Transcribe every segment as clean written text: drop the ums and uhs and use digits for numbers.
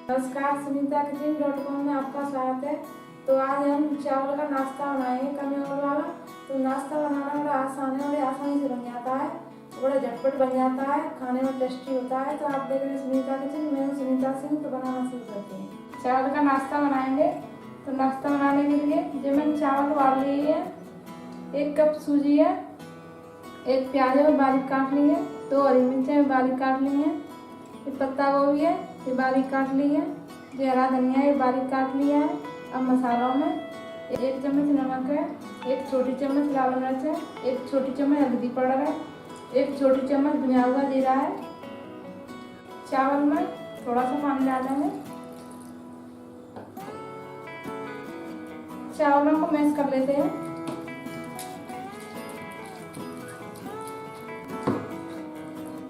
नमस्कार, sunitakitchen.com में आपका स्वागत है। तो आज हम चावल का नाश्ता बनाएंगे कमी और वाला। तो नाश्ता बनाना बड़ा आसान है और आसानी से बन जाता है, बड़ा झटपट बन जाता है, खाने में टेस्टी होता है। तो आप देख रहे हैं सुनीता किचन, मैं हूँ सुनीता सिंह। तो बनाना शुरू करते हैं। चावल का नाश्ता बनाएंगे। तो नाश्ता बनाने के लिए जो मैंने चावल उबाल लिए है, 1 कप सूजी है, 1 प्याज है बारीक काट ली है, 2 हरी मिर्चें बारीक काट ली है, ये पत्ता गोभी है ये बारीक काट ली है, ये हरा धनिया ये बारीक काट लिया है। अब मसालों में 1 चम्मच नमक है, 1 छोटी चम्मच लाल मिर्च है, 1 छोटी चम्मच हल्दी पाउडर है, 1 छोटी चम्मच भुना हुआ जीरा है। चावल में थोड़ा सा पानी डाल देंगे। चावलों को मैश कर लेते हैं।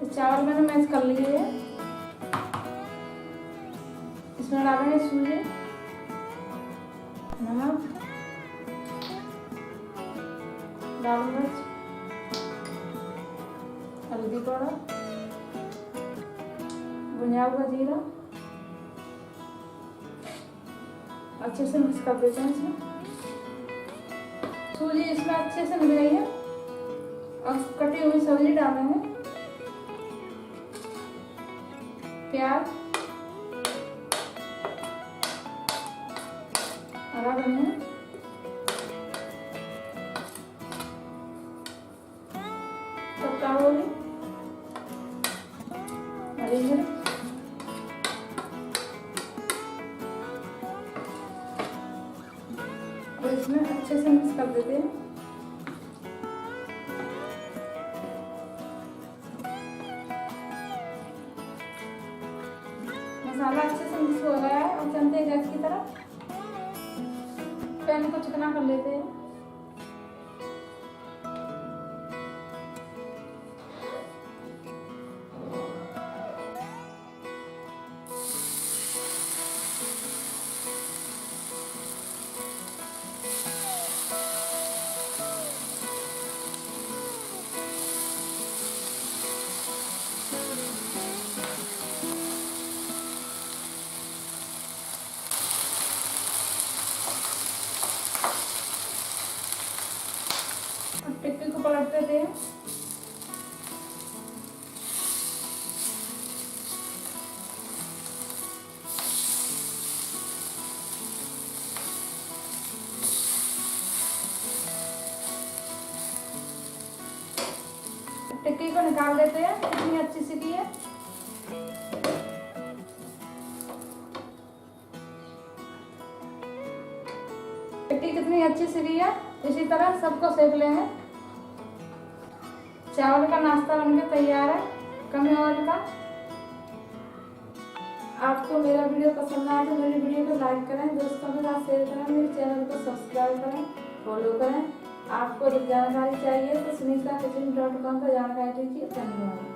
चावल मैंने मैश कर लिए है। इसमें डालेंगे सूजी, नमक, लाल मिर्च, हल्दी पाउडर, भुना हुआ जीरा। अच्छे से मिक्स कर देते हैं इसमें। सूजी इसमें अच्छे से मिल गई है। अब कटी हुई सब्जी डालेंगे, प्याज, हरा धनिया, पत्ता गोभी, हरी मिर्च, और इसमें अच्छे से मिक्स कर देते हैं। मसाला अच्छे से मिक्स हो गया है। और चलते हैं गैस की तरफ। पैन को चिकना कर लेते हैं। टिक्की को पलट देते हैं। टिक्की को निकाल लेते हैं। कितनी अच्छी सिकी है। टिक्की कितनी अच्छी सिकी है। इसी तरह सबको सेक लेंगे। चावल का नाश्ता बनके तैयार है कमी ऑयल का। आपको मेरा वीडियो पसंद आए तो मेरी वीडियो को लाइक करें, दोस्तों के साथ शेयर करें, मेरे चैनल को सब्सक्राइब करें, फॉलो करें। आपको जानकारी चाहिए तो sunitakitchen.com पर जानकारी लीजिए। धन्यवाद।